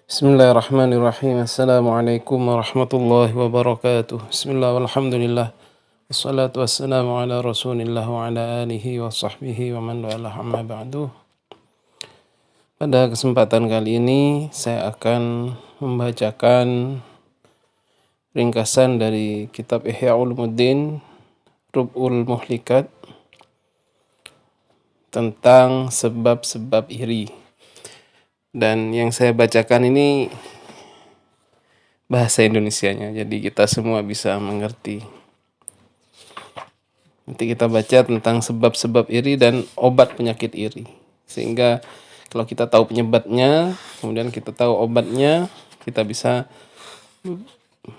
Bismillahirrahmanirrahim. Assalamualaikum warahmatullahi wabarakatuh. Bismillah walhamdulillah. Wassalatu wassalamu ala rasulillah wa ala alihi wa sahbihi wa man walah amma ba'du. Pada kesempatan kali ini saya akan membacakan ringkasan dari kitab Ihya Ulumuddin Rub'ul Muhlikat tentang sebab-sebab iri. Dan yang saya bacakan ini bahasa Indonesianya, jadi kita semua bisa mengerti. Nanti kita baca tentang sebab-sebab iri dan obat penyakit iri. Sehingga kalau kita tahu penyebabnya, kemudian kita tahu obatnya, kita bisa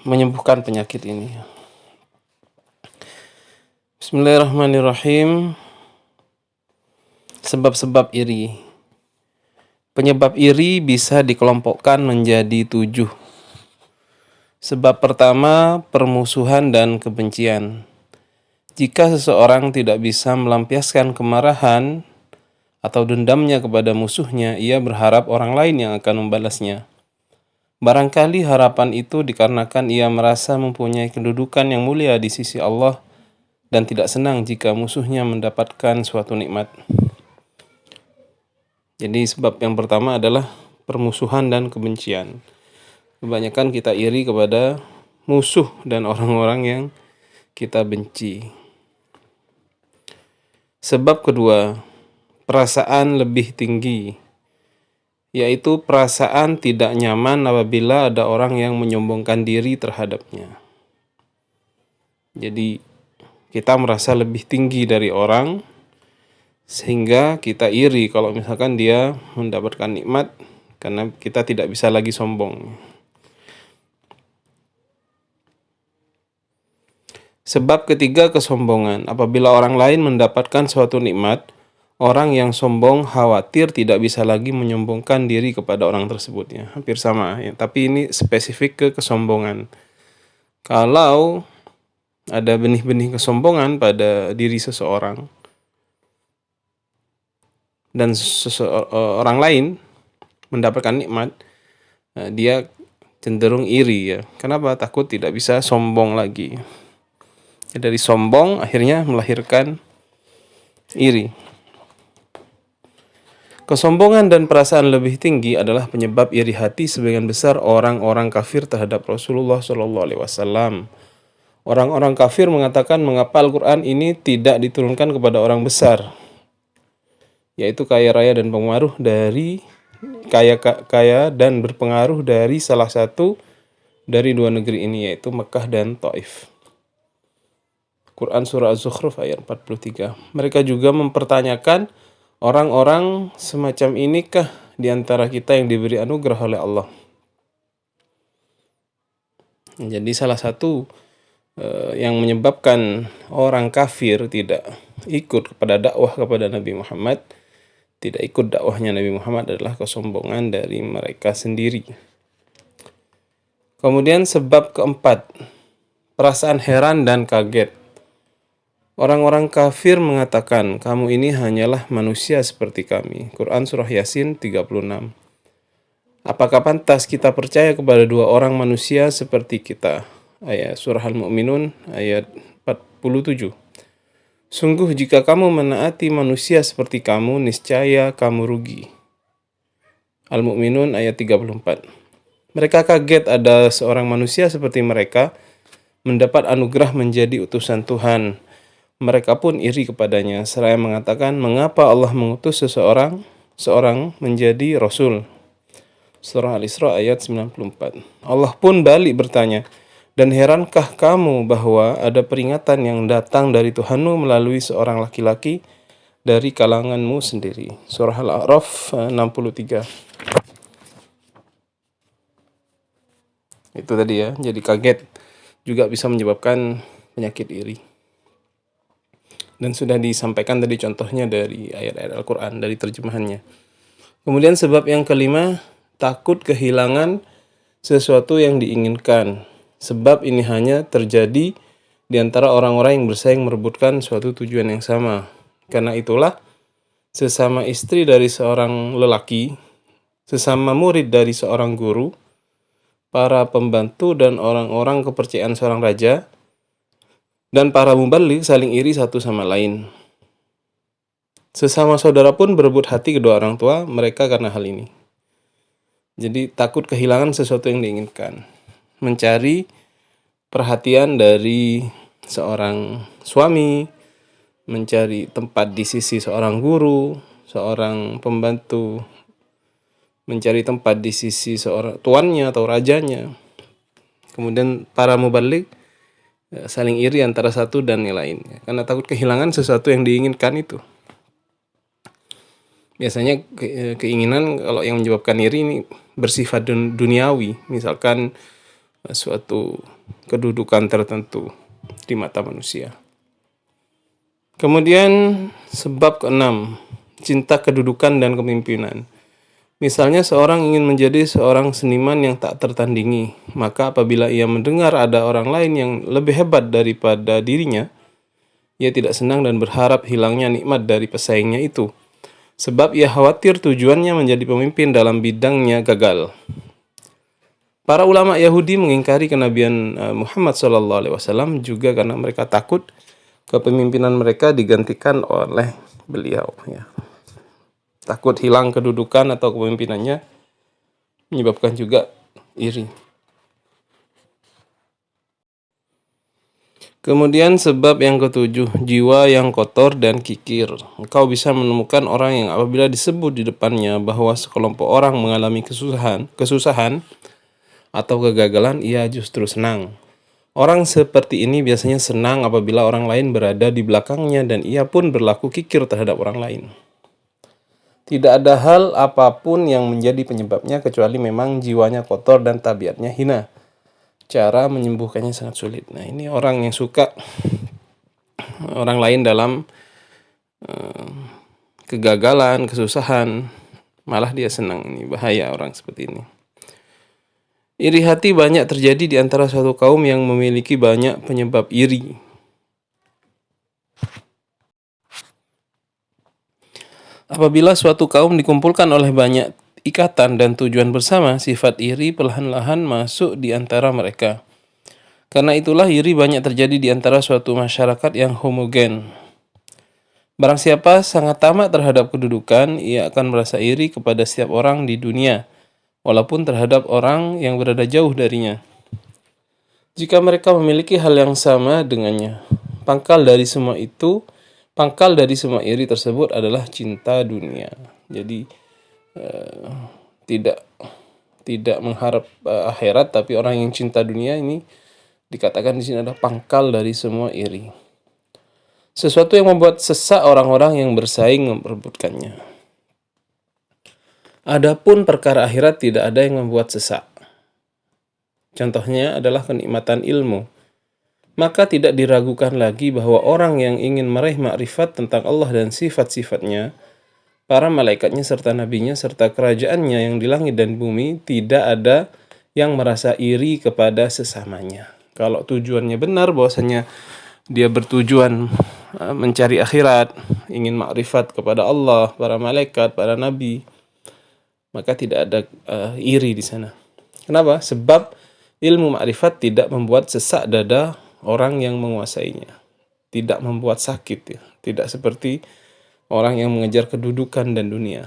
menyembuhkan penyakit ini. Bismillahirrahmanirrahim. Sebab-sebab iri. Penyebab iri bisa dikelompokkan menjadi 7. Sebab pertama, permusuhan dan kebencian. Jika seseorang tidak bisa melampiaskan kemarahan atau dendamnya kepada musuhnya, ia berharap orang lain yang akan membalasnya. Barangkali harapan itu dikarenakan ia merasa mempunyai kedudukan yang mulia di sisi Allah dan tidak senang jika musuhnya mendapatkan suatu nikmat. Jadi sebab yang pertama adalah permusuhan dan kebencian. Kebanyakan kita iri kepada musuh dan orang-orang yang kita benci. Sebab kedua, perasaan lebih tinggi, yaitu perasaan tidak nyaman apabila ada orang yang menyombongkan diri terhadapnya. Jadi kita merasa lebih tinggi dari orang, sehingga kita iri kalau misalkan dia mendapatkan nikmat, karena kita tidak bisa lagi sombong. Sebab ketiga, kesombongan. Apabila orang lain mendapatkan suatu nikmat, orang yang sombong khawatir tidak bisa lagi menyombongkan diri kepada orang tersebut. Ya, hampir sama, ya. Tapi ini spesifik ke kesombongan. Kalau ada benih-benih kesombongan pada diri seseorang, dan orang lain mendapatkan nikmat, dia cenderung iri, ya. Kenapa? Takut tidak bisa sombong lagi. Dari sombong akhirnya melahirkan iri. Kesombongan dan perasaan lebih tinggi adalah penyebab iri hati sebagian besar orang-orang kafir terhadap Rasulullah SAW. Orang-orang kafir mengatakan mengapa Al-Quran ini tidak diturunkan kepada orang besar, yaitu kaya raya dan pengaruh dari kaya dan berpengaruh dari salah satu dari dua negeri ini, yaitu Mekah dan Taif. Quran Surah Az-Zukhruf ayat 43. Mereka juga mempertanyakan, orang-orang semacam inikah di antara kita yang diberi anugerah oleh Allah? Jadi salah satu yang menyebabkan orang kafir tidak ikut kepada dakwah kepada Nabi Muhammad, tidak ikut dakwahnya Nabi Muhammad, adalah kesombongan dari mereka sendiri. Kemudian sebab keempat, perasaan heran dan kaget. Orang-orang kafir mengatakan, kamu ini hanyalah manusia seperti kami. Quran Surah Yasin 36. Apakah pantas kita percaya kepada dua orang manusia seperti kita? Ayat Surah Al-Mu'minun ayat 47. Sungguh jika kamu menaati manusia seperti kamu, niscaya kamu rugi. Al-Mu'minun ayat 34. Mereka kaget ada seorang manusia seperti mereka mendapat anugerah menjadi utusan Tuhan. Mereka pun iri kepadanya, seraya mengatakan, mengapa Allah mengutus seorang menjadi Rasul? Surah Al-Isra ayat 94. Allah pun balik bertanya, dan herankah kamu bahwa ada peringatan yang datang dari Tuhanmu melalui seorang laki-laki dari kalanganmu sendiri? Surah Al-A'raf 63. Itu tadi, ya. Jadi kaget juga bisa menyebabkan penyakit iri. Dan sudah disampaikan tadi contohnya dari ayat-ayat Al-Quran, dari terjemahannya. Kemudian sebab yang kelima, takut kehilangan sesuatu yang diinginkan. Sebab ini hanya terjadi di antara orang-orang yang bersaing merebutkan suatu tujuan yang sama. Karena itulah, sesama istri dari seorang lelaki sesama murid dari seorang guru, para pembantu dan orang-orang kepercayaan seorang raja, dan para mubaligh saling iri satu sama lain. Sesama saudara pun berebut hati kedua orang tua mereka karena hal ini. Jadi takut kehilangan sesuatu yang diinginkan. Mencari perhatian dari seorang suami, mencari tempat di sisi seorang guru, seorang pembantu, mencari tempat di sisi seorang tuannya atau rajanya. Kemudian para mubaligh saling iri antara satu dan yang lainnya karena takut kehilangan sesuatu yang diinginkan itu. Biasanya keinginan kalau yang menyebabkan iri ini bersifat duniawi, misalkan suatu kedudukan tertentu di mata manusia. Kemudian sebab keenam, cinta kedudukan dan kepemimpinan. Misalnya seorang ingin menjadi seorang seniman yang tak tertandingi, maka apabila ia mendengar ada orang lain yang lebih hebat daripada dirinya, ia tidak senang dan berharap hilangnya nikmat dari pesaingnya itu. Sebab ia khawatir tujuannya menjadi pemimpin dalam bidangnya gagal. Para ulama Yahudi mengingkari kenabian Muhammad SAW juga karena mereka takut kepemimpinan mereka digantikan oleh beliau. Ya. Takut hilang kedudukan atau kepemimpinannya menyebabkan juga iri. Kemudian sebab yang ketujuh, jiwa yang kotor dan kikir. Engkau bisa menemukan orang yang apabila disebut di depannya bahwa sekelompok orang mengalami kesusahan atau kegagalan, ia justru senang. Orang seperti ini biasanya senang apabila orang lain berada di belakangnya dan ia pun berlaku kikir terhadap orang lain. Tidak ada hal apapun yang menjadi penyebabnya kecuali memang jiwanya kotor dan tabiatnya hina. Cara menyembuhkannya sangat sulit. Nah, ini orang yang suka orang lain dalam kegagalan, kesusahan, malah dia senang. Ini bahaya orang seperti ini. Iri hati banyak terjadi di antara suatu kaum yang memiliki banyak penyebab iri. Apabila suatu kaum dikumpulkan oleh banyak ikatan dan tujuan bersama, sifat iri perlahan-lahan masuk di antara mereka. Karena itulah iri banyak terjadi di antara suatu masyarakat yang homogen. Barang siapa sangat tamak terhadap kedudukan, ia akan merasa iri kepada setiap orang di dunia, walaupun terhadap orang yang berada jauh darinya. Jika mereka memiliki hal yang sama dengannya, pangkal dari semua iri tersebut adalah cinta dunia. Jadi tidak mengharap akhirat, tapi orang yang cinta dunia ini dikatakan di sini adalah pangkal dari semua iri. Sesuatu yang membuat sesak orang-orang yang bersaing memperebutkannya. Adapun perkara akhirat tidak ada yang membuat sesak. Contohnya adalah kenikmatan ilmu. Maka tidak diragukan lagi bahwa orang yang ingin meraih makrifat tentang Allah dan sifat-sifatnya, para malaikatnya serta nabinya serta kerajaannya yang di langit dan bumi, tidak ada yang merasa iri kepada sesamanya. Kalau tujuannya benar, bahwasanya dia bertujuan mencari akhirat, ingin makrifat kepada Allah, para malaikat, para nabi, maka tidak ada iri di sana. Kenapa? Sebab ilmu makrifat tidak membuat sesak dada orang yang menguasainya, tidak membuat sakit, ya. Tidak seperti orang yang mengejar kedudukan dan dunia.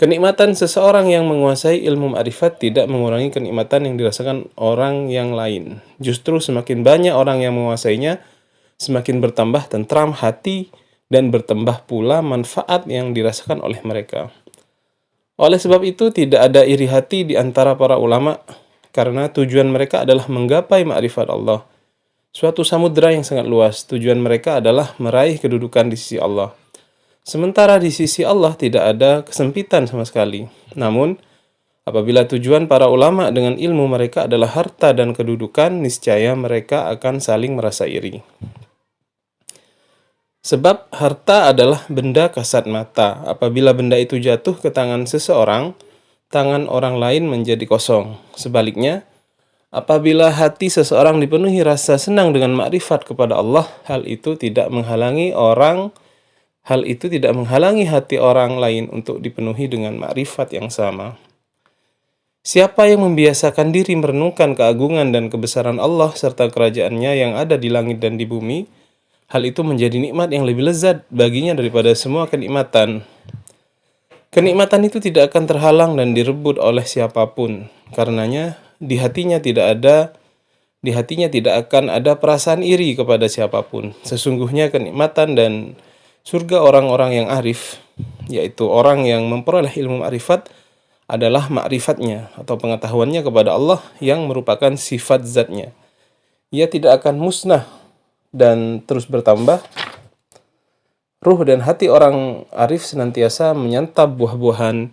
Kenikmatan seseorang yang menguasai ilmu ma'rifat tidak mengurangi kenikmatan yang dirasakan orang yang lain. Justru semakin banyak orang yang menguasainya, semakin bertambah tentram hati dan bertambah pula manfaat yang dirasakan oleh mereka. Oleh sebab itu tidak ada iri hati di antara para ulama, karena tujuan mereka adalah menggapai ma'rifat Allah. Suatu samudera yang sangat luas, tujuan mereka adalah meraih kedudukan di sisi Allah. Sementara di sisi Allah tidak ada kesempitan sama sekali. Namun, apabila tujuan para ulama dengan ilmu mereka adalah harta dan kedudukan, niscaya mereka akan saling merasa iri. Sebab harta adalah benda kasat mata. Apabila benda itu jatuh ke tangan seseorang, tangan orang lain menjadi kosong. Sebaliknya, apabila hati seseorang dipenuhi rasa senang dengan makrifat kepada Allah, hal itu tidak menghalangi orang hal itu tidak menghalangi hati orang lain untuk dipenuhi dengan makrifat yang sama. Siapa yang membiasakan diri merenungkan keagungan dan kebesaran Allah serta kerajaannya yang ada di langit dan di bumi, hal itu menjadi nikmat yang lebih lezat baginya daripada semua kenikmatan. Kenikmatan itu tidak akan terhalang dan direbut oleh siapapun. Karenanya, di hatinya tidak akan ada perasaan iri kepada siapapun. Sesungguhnya kenikmatan dan surga orang-orang yang arif, yaitu orang yang memperoleh ilmu ma'rifat, adalah ma'rifatnya atau pengetahuannya kepada Allah yang merupakan sifat zatnya. Ia tidak akan musnah dan terus bertambah. Ruh dan hati orang arif senantiasa menyantap buah-buahan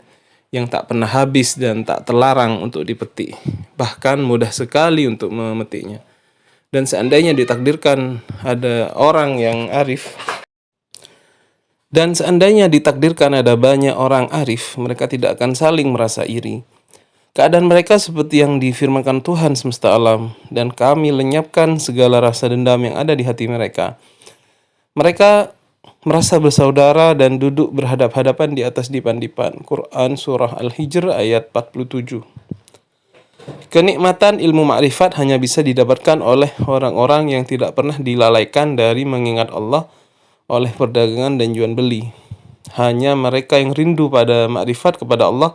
yang tak pernah habis dan tak terlarang untuk dipetik. Bahkan mudah sekali untuk memetiknya. Dan seandainya ditakdirkan ada banyak orang arif, mereka tidak akan saling merasa iri. Keadaan mereka seperti yang difirmankan Tuhan semesta alam, dan kami lenyapkan segala rasa dendam yang ada di hati mereka. Mereka merasa bersaudara dan duduk berhadap-hadapan di atas dipan-dipan. Quran Surah Al-Hijr ayat 47. Kenikmatan ilmu makrifat hanya bisa didapatkan oleh orang-orang yang tidak pernah dilalaikan dari mengingat Allah oleh perdagangan dan jual beli. Hanya mereka yang rindu pada makrifat kepada Allah,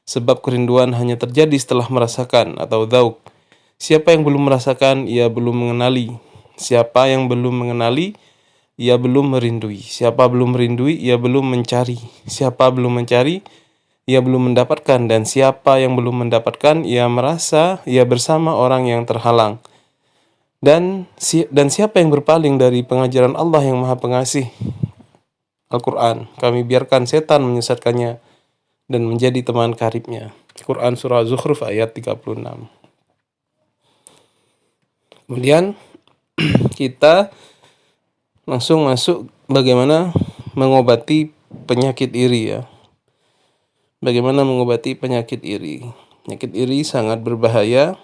sebab kerinduan hanya terjadi setelah merasakan atau dzauq. Siapa yang belum merasakan, ia belum mengenali. Siapa yang belum mengenali, ia belum merindui. Siapa belum merindui, ia belum mencari. Siapa belum mencari, ia belum mendapatkan. Dan siapa yang belum mendapatkan, ia merasa ia bersama orang yang terhalang. Dan siapa yang berpaling dari pengajaran Allah yang Maha Pengasih, Al-Quran, kami biarkan setan menyesatkannya dan menjadi teman karibnya. Quran Surah Zukhruf ayat 36. Kemudian kita langsung masuk bagaimana mengobati penyakit iri ya. Bagaimana mengobati penyakit iri? Penyakit iri sangat berbahaya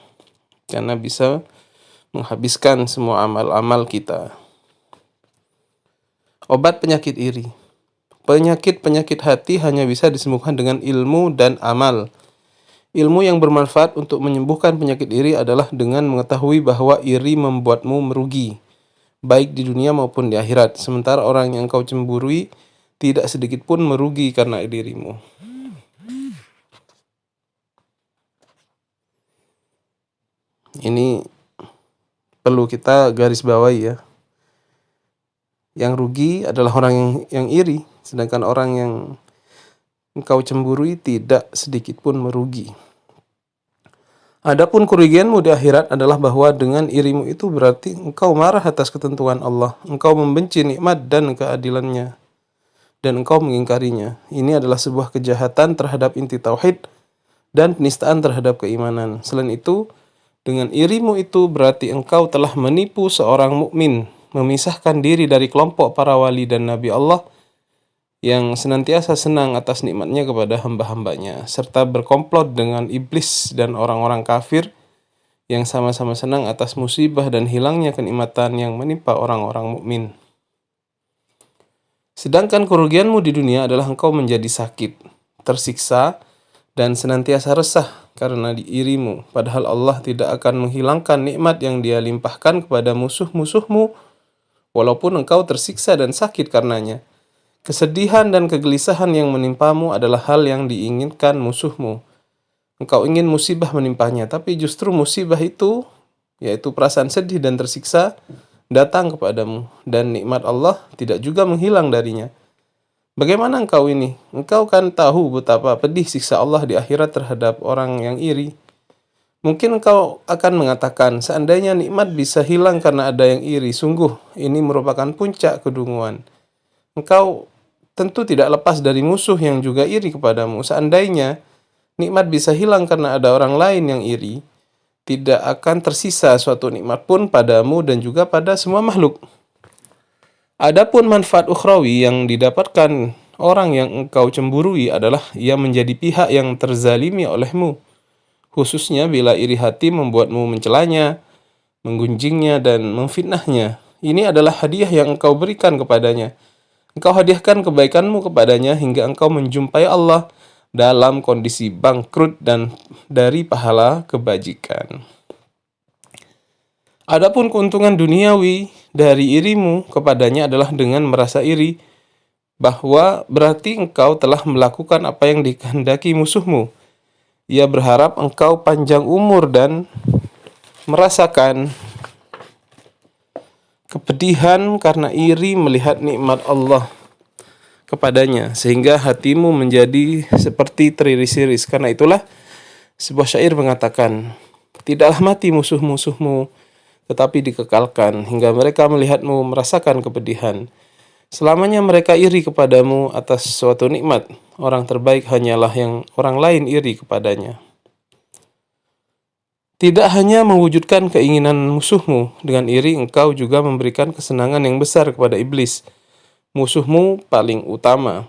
karena bisa menghabiskan semua amal-amal kita. Obat penyakit iri. Penyakit-penyakit hati hanya bisa disembuhkan dengan ilmu dan amal. Ilmu yang bermanfaat untuk menyembuhkan penyakit iri adalah dengan mengetahui bahwa iri membuatmu merugi, baik di dunia maupun di akhirat. Sementara orang yang kau cemburui tidak sedikit pun merugi karena dirimu. Ini perlu kita garis bawahi ya. Yang rugi adalah orang yang iri, sedangkan orang yang engkau cemburui tidak sedikit pun merugi. Adapun kerugianmu di akhirat adalah bahwa dengan irimu itu berarti engkau marah atas ketentuan Allah, engkau membenci nikmat dan keadilannya, dan engkau mengingkarinya. Ini adalah sebuah kejahatan terhadap inti tauhid dan penistaan terhadap keimanan. Selain itu, dengan irimu itu berarti engkau telah menipu seorang mukmin, memisahkan diri dari kelompok para wali dan nabi Allah yang senantiasa senang atas nikmatnya kepada hamba-hambanya, serta berkomplot dengan iblis dan orang-orang kafir yang sama-sama senang atas musibah dan hilangnya kenikmatan yang menimpa orang-orang mukmin. Sedangkan kerugianmu di dunia adalah engkau menjadi sakit, tersiksa, dan senantiasa resah karena irimu, padahal Allah tidak akan menghilangkan nikmat yang Dia limpahkan kepada musuh-musuhmu walaupun engkau tersiksa dan sakit karenanya. Kesedihan dan kegelisahan yang menimpamu adalah hal yang diinginkan musuhmu. Engkau ingin musibah menimpanya, tapi justru musibah itu, yaitu perasaan sedih dan tersiksa, datang kepadamu, dan nikmat Allah tidak juga menghilang darinya. Bagaimana engkau ini? Engkau kan tahu betapa pedih siksa Allah di akhirat terhadap orang yang iri. Mungkin engkau akan mengatakan, seandainya nikmat bisa hilang karena ada yang iri, sungguh ini merupakan puncak kedunguan. Engkau tentu tidak lepas dari musuh yang juga iri kepadamu. Seandainya nikmat bisa hilang karena ada orang lain yang iri, tidak akan tersisa suatu nikmat pun padamu dan juga pada semua makhluk. Adapun manfaat ukhrawi yang didapatkan orang yang engkau cemburui adalah ia menjadi pihak yang terzalimi olehmu, khususnya bila iri hati membuatmu mencelanya, menggunjingnya, dan memfitnahnya. Ini adalah hadiah yang engkau berikan kepadanya. Engkau hadiahkan kebaikanmu kepadanya hingga engkau menjumpai Allah dalam kondisi bangkrut dan dari pahala kebajikan. Adapun keuntungan duniawi dari irimu kepadanya adalah dengan merasa iri, bahwa berarti engkau telah melakukan apa yang dikehendaki musuhmu. Ia berharap engkau panjang umur dan merasakan kepedihan karena iri melihat nikmat Allah kepadanya, sehingga hatimu menjadi seperti teriris-iris. Karena itulah sebuah syair mengatakan, tidaklah mati musuh-musuhmu, tetapi dikekalkan hingga mereka melihatmu merasakan kepedihan. Selamanya mereka iri kepadamu atas suatu nikmat. Orang terbaik hanyalah yang orang lain iri kepadanya. Tidak hanya mewujudkan keinginan musuhmu, dengan iri engkau juga memberikan kesenangan yang besar kepada iblis, musuhmu paling utama.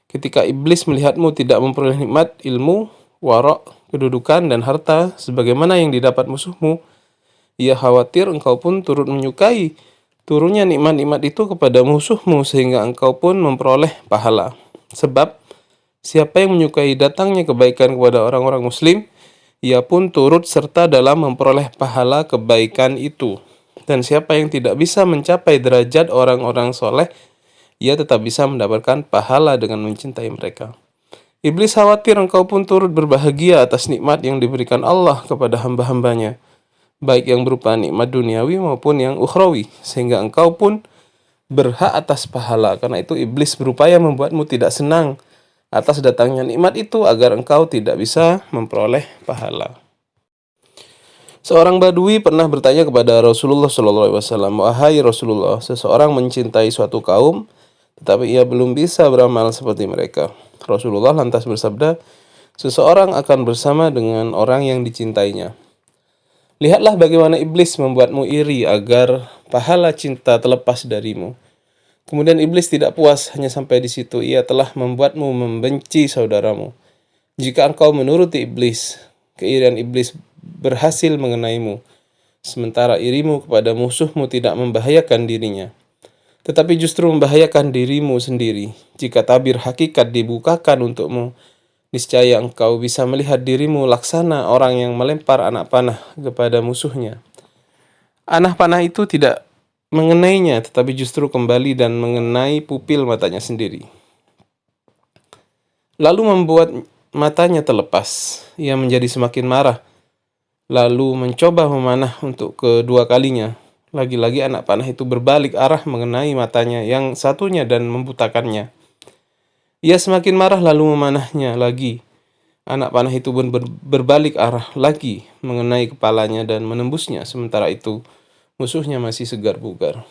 Ketika iblis melihatmu tidak memperoleh nikmat, ilmu, warok, kedudukan, dan harta sebagaimana yang didapat musuhmu, ia khawatir engkau pun turut menyukai turunnya nikmat-nikmat itu kepada musuhmu sehingga engkau pun memperoleh pahala. Sebab siapa yang menyukai datangnya kebaikan kepada orang-orang muslim, ia pun turut serta dalam memperoleh pahala kebaikan itu. Dan siapa yang tidak bisa mencapai derajat orang-orang soleh, ia tetap bisa mendapatkan pahala dengan mencintai mereka. Iblis khawatir engkau pun turut berbahagia atas nikmat yang diberikan Allah kepada hamba-hambanya, baik yang berupa nikmat duniawi maupun yang ukhrawi, sehingga engkau pun berhak atas pahala. Karena itu iblis berupaya membuatmu tidak senang atas datangnya nikmat itu agar engkau tidak bisa memperoleh pahala. Seorang badui pernah bertanya kepada Rasulullah SAW, "Wahai Rasulullah, seseorang mencintai suatu kaum, tetapi ia belum bisa beramal seperti mereka." Rasulullah lantas bersabda, "Seseorang akan bersama dengan orang yang dicintainya." Lihatlah bagaimana iblis membuatmu iri agar pahala cinta terlepas darimu. Kemudian iblis tidak puas hanya sampai di situ, ia telah membuatmu membenci saudaramu. Jika engkau menuruti iblis, keirian iblis berhasil mengenaimu, sementara irimu kepada musuhmu tidak membahayakan dirinya, tetapi justru membahayakan dirimu sendiri. Jika tabir hakikat dibukakan untukmu, niscaya engkau bisa melihat dirimu laksana orang yang melempar anak panah kepada musuhnya. Anak panah itu tidak mengenainya, tetapi justru kembali dan mengenai pupil matanya sendiri, lalu membuat matanya terlepas. Ia menjadi semakin marah, lalu mencoba memanah untuk kedua kalinya. Lagi-lagi anak panah itu berbalik arah mengenai matanya yang satunya dan membutakannya. Ia semakin marah lalu memanahnya lagi. Anak panah itu pun berbalik arah lagi mengenai kepalanya dan menembusnya. Sementara itu musuhnya masih segar bugar.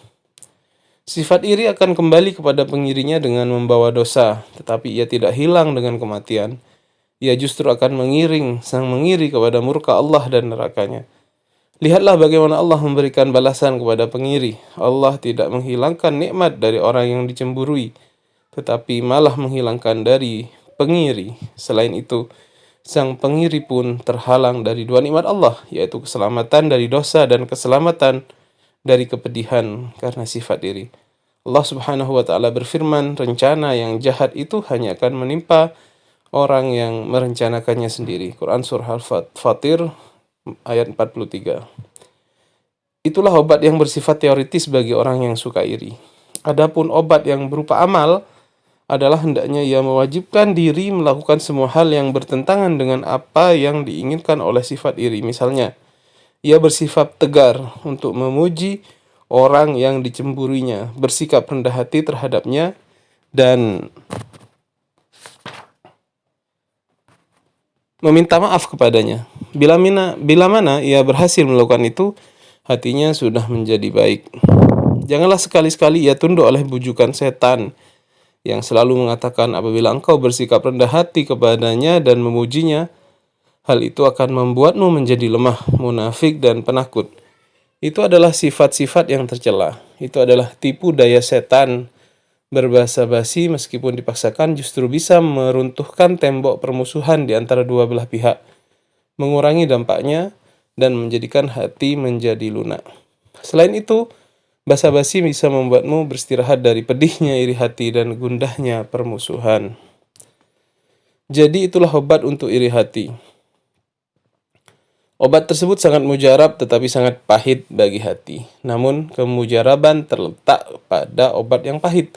Sifat iri akan kembali kepada pengirinya dengan membawa dosa, tetapi ia tidak hilang dengan kematian. Ia justru akan sang mengiri kepada murka Allah dan nerakanya. Lihatlah bagaimana Allah memberikan balasan kepada pengiri. Allah tidak menghilangkan nikmat dari orang yang dicemburui, tetapi malah menghilangkan dari pengiri. Selain itu, sang pengiri pun terhalang dari dua nikmat Allah, yaitu keselamatan dari dosa dan keselamatan dari kepedihan karena sifat iri. Allah Subhanahu wa taala berfirman, rencana yang jahat itu hanya akan menimpa orang yang merencanakannya sendiri. Quran surah Al-Fatir ayat 43. Itulah obat yang bersifat teoritis bagi orang yang suka iri. Adapun obat yang berupa amal adalah hendaknya ia mewajibkan diri melakukan semua hal yang bertentangan dengan apa yang diinginkan oleh sifat iri. Misalnya, ia bersifat tegar untuk memuji orang yang dicemburinya, bersikap rendah hati terhadapnya, dan meminta maaf kepadanya. Bila mana ia berhasil melakukan itu, hatinya sudah menjadi baik. Janganlah sekali-sekali ia tunduk oleh bujukan setan yang selalu mengatakan apabila engkau bersikap rendah hati kepadanya dan memujinya, hal itu akan membuatmu menjadi lemah, munafik, dan penakut. Itu adalah sifat-sifat yang tercela. Itu adalah tipu daya setan. Berbahasa basi meskipun dipaksakan justru bisa meruntuhkan tembok permusuhan di antara dua belah pihak, mengurangi dampaknya, dan menjadikan hati menjadi lunak. Selain itu, Basa-basi bisa membuatmu beristirahat dari pedihnya iri hati dan gundahnya permusuhan. Jadi itulah obat untuk iri hati. Obat tersebut sangat mujarab tetapi sangat pahit bagi hati. Namun kemujaraban terletak pada obat yang pahit.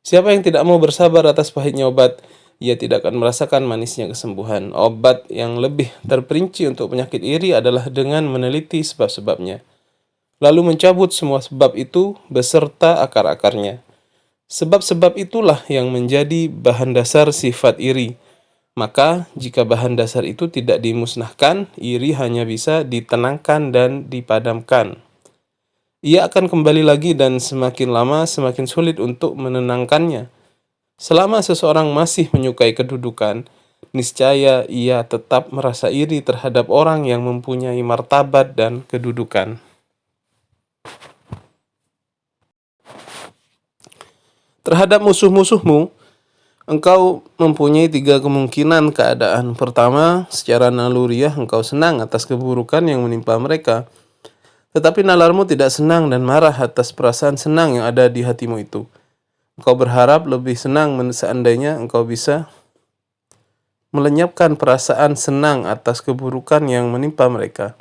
Siapa yang tidak mau bersabar atas pahitnya obat, ia tidak akan merasakan manisnya kesembuhan. Obat yang lebih terperinci untuk penyakit iri adalah dengan meneliti sebab-sebabnya, lalu mencabut semua sebab itu beserta akar-akarnya. Sebab-sebab itulah yang menjadi bahan dasar sifat iri. Maka, jika bahan dasar itu tidak dimusnahkan, iri hanya bisa ditenangkan dan dipadamkan. Ia akan kembali lagi dan semakin lama semakin sulit untuk menenangkannya. Selama seseorang masih menyukai kedudukan, niscaya ia tetap merasa iri terhadap orang yang mempunyai martabat dan kedudukan. Terhadap musuh-musuhmu, engkau mempunyai 3 kemungkinan keadaan. Pertama, secara naluriah engkau senang atas keburukan yang menimpa mereka, tetapi nalarmu tidak senang dan marah atas perasaan senang yang ada di hatimu itu. Engkau berharap lebih senang seandainya engkau bisa melenyapkan perasaan senang atas keburukan yang menimpa mereka.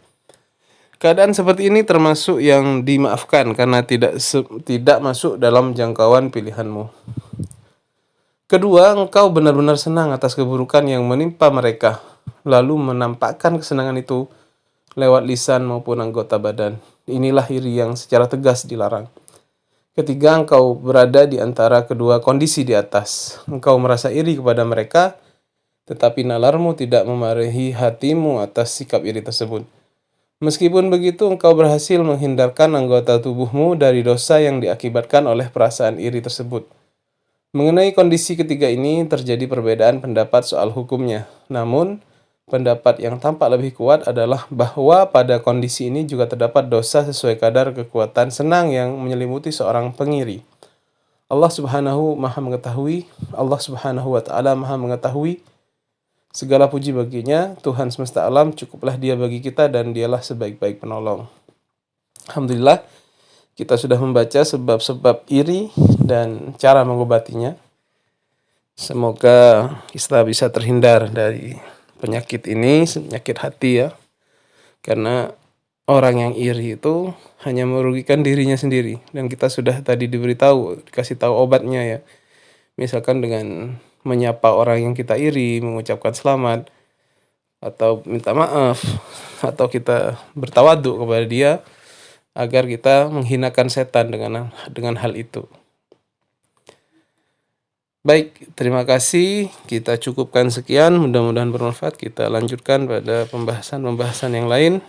Keadaan seperti ini termasuk yang dimaafkan karena tidak masuk dalam jangkauan pilihanmu. Kedua, engkau benar-benar senang atas keburukan yang menimpa mereka, lalu menampakkan kesenangan itu lewat lisan maupun anggota badan. Inilah iri yang secara tegas dilarang. Ketiga, engkau berada di antara kedua kondisi di atas. Engkau merasa iri kepada mereka, tetapi nalarmu tidak memarahi hatimu atas sikap iri tersebut. Meskipun begitu, engkau berhasil menghindarkan anggota tubuhmu dari dosa yang diakibatkan oleh perasaan iri tersebut. Mengenai kondisi ketiga ini, terjadi perbedaan pendapat soal hukumnya. Namun, pendapat yang tampak lebih kuat adalah bahwa pada kondisi ini juga terdapat dosa sesuai kadar kekuatan senang yang menyelimuti seorang pengiri. Allah Subhanahu wa Ta'ala Maha mengetahui. Segala puji baginya, Tuhan semesta alam, cukuplah dia bagi kita dan dialah sebaik-baik penolong. Alhamdulillah, kita sudah membaca sebab-sebab iri dan cara mengobatinya. Semoga kita bisa terhindar dari penyakit ini, penyakit hati ya. Karena orang yang iri itu hanya merugikan dirinya sendiri. Dan kita sudah tadi dikasih tahu obatnya ya. Misalkan dengan menyapa orang yang kita iri, mengucapkan selamat, atau minta maaf, atau kita bertawaduk kepada dia, agar kita menghinakan setan dengan hal itu. Baik, terima kasih. Kita cukupkan sekian. Mudah-mudahan bermanfaat. Kita lanjutkan pada pembahasan yang lain.